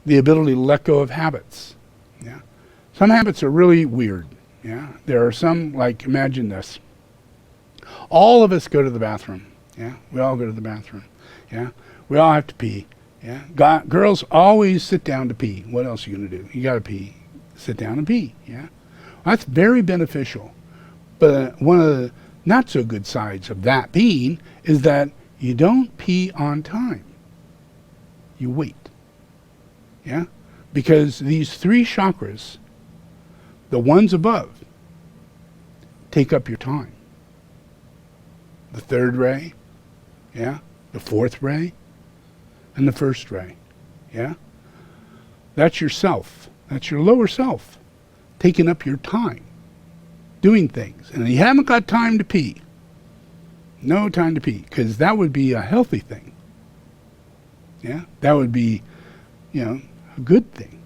the ability to let go of habits. Yeah. Some habits are really weird. Yeah. There are some, like, imagine this. All of us go to the bathroom. Yeah. We all go to the bathroom. Yeah. We all have to pee. Yeah. Girls always sit down to pee. What else are you going to do? You got to pee. Sit down and pee. Yeah. Well, that's very beneficial. But one of the not so good sides of that peeing is that you don't pee on time. You wait. Yeah? Because these 3 chakras, the ones above, take up your time. The 3rd ray, yeah? The 4th ray, and the 1st ray. Yeah? That's your self. That's your lower self taking up your time, doing things. And you haven't got time to pee. No time to pee, because that would be a healthy thing. Yeah? That would be, a good thing.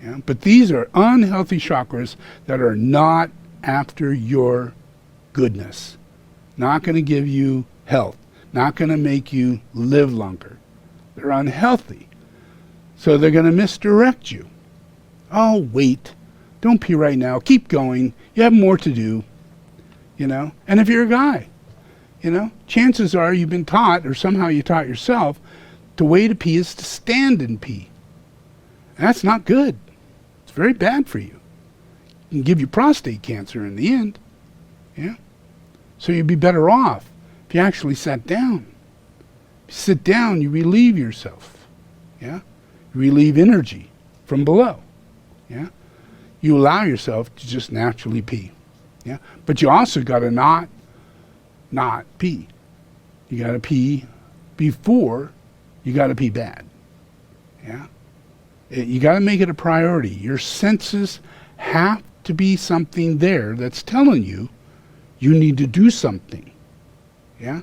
Yeah? But these are unhealthy chakras that are not after your goodness. Not going to give you health. Not going to make you live longer. They're unhealthy. So they're going to misdirect you. Oh, wait. Don't pee right now. Keep going. You have more to do. And if you're a guy, chances are you've been taught, or somehow you taught yourself, the way to pee is to stand and pee. And that's not good. It's very bad for you. It can give you prostate cancer in the end. Yeah. So you'd be better off if you actually sat down. If you sit down, you relieve yourself. Yeah. You relieve energy from below. Yeah. You allow yourself to just naturally pee. Yeah. But you also got to not pee. You got to pee before you got to pee bad. Yeah. You got to make it a priority. Your senses have to be something there that's telling you you need to do something. Yeah.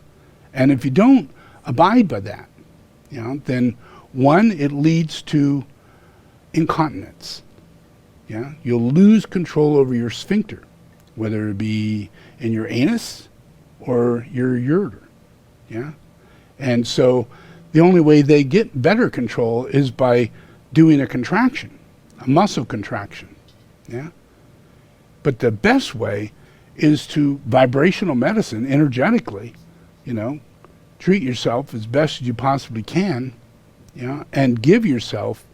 And if you don't abide by that, then one, it leads to incontinence. Yeah. You'll lose control over your sphincter, whether it be in your anus or your ureter. Yeah. And so the only way they get better control is by doing a contraction, a muscle contraction. Yeah. But the best way is to vibrational medicine, energetically, treat yourself as best as you possibly can, and give yourself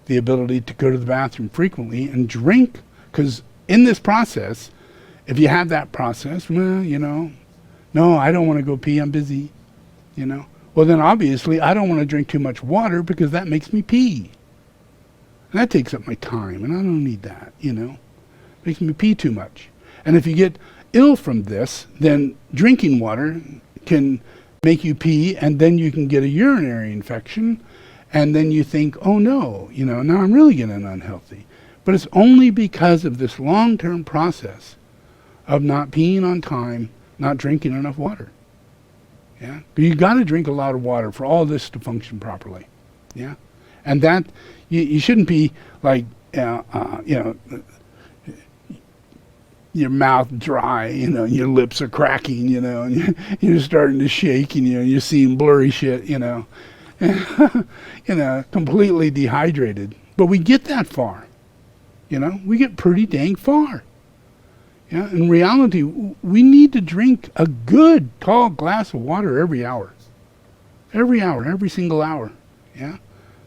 the ability to go to the bathroom frequently and drink. Because in this process, if you have that process, well, no, I don't want to go pee, I'm busy, Well, then obviously I don't want to drink too much water because that makes me pee. And that takes up my time, and I don't need that, Makes me pee too much. And if you get ill from this, then drinking water can make you pee, and then you can get a urinary infection, and then you think, oh no, now I'm really getting unhealthy. But it's only because of this long-term process of not peeing on time, not drinking enough water. Yeah, but you got to drink a lot of water for all this to function properly. Yeah, and that you shouldn't be like, your mouth dry, your lips are cracking, and you're starting to shake, and you're seeing blurry shit, completely dehydrated. But we get that far, we get pretty dang far. Yeah, in reality, we need to drink a good tall glass of water every hour. Every single hour. Yeah,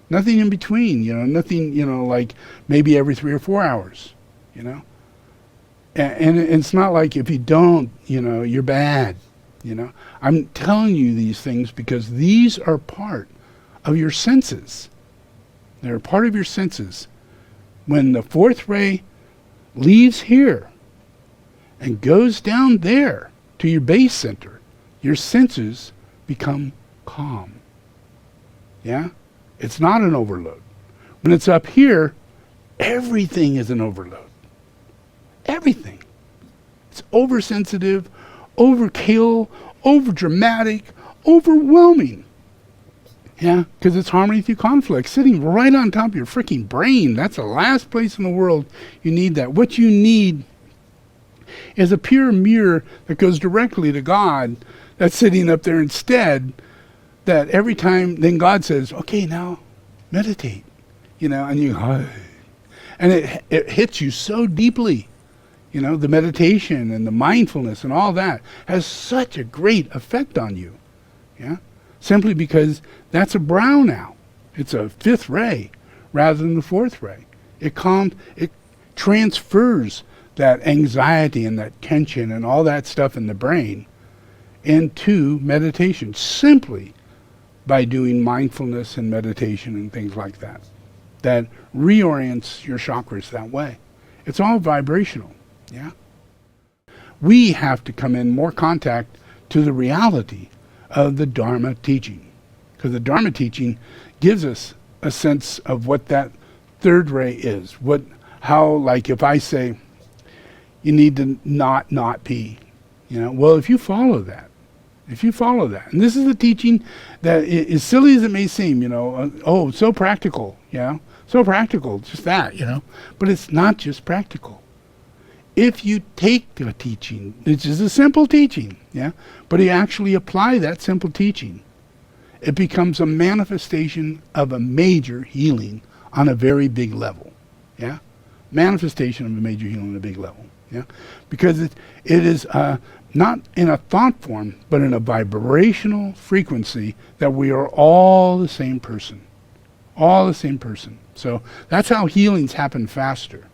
nothing in between. Nothing. Like maybe every 3 or 4 hours. And it's not like if you don't, you're bad. I'm telling you these things because these are part of your senses. They're part of your senses. When the 4th ray leaves here and goes down there to your base center, your senses become calm. Yeah? It's not an overload. When it's up here, everything is an overload. Everything. It's oversensitive, overkill, overdramatic, overwhelming. Yeah, because it's harmony through conflict, sitting right on top of your freaking brain. That's the last place in the world you need that. What you need is a pure mirror that goes directly to God, that's sitting up there instead, that every time, then God says, okay, now meditate. and you, and it hits you so deeply. The meditation and the mindfulness and all that has such a great effect on you. Yeah, simply because that's a brow now. It's a fifth ray rather than the fourth ray. It transfers that anxiety and that tension and all that stuff in the brain into meditation simply by doing mindfulness and meditation and things like that. That reorients your chakras that way. It's all vibrational. Yeah. We have to come in more contact to the reality of the Dharma teaching. Because the Dharma teaching gives us a sense of what that third ray is. How, like if I say, you need to not pee. Well, if you follow that, and this is the teaching that, as silly as it may seem, so practical, so practical, just that, but it's not just practical. If you take the teaching, which is a simple teaching, but you actually apply that simple teaching, it becomes a manifestation of a major healing on a very big level, manifestation of a major healing on a big level, because it is not in a thought form, but in a vibrational frequency that we are all the same person. So that's how healings happen faster.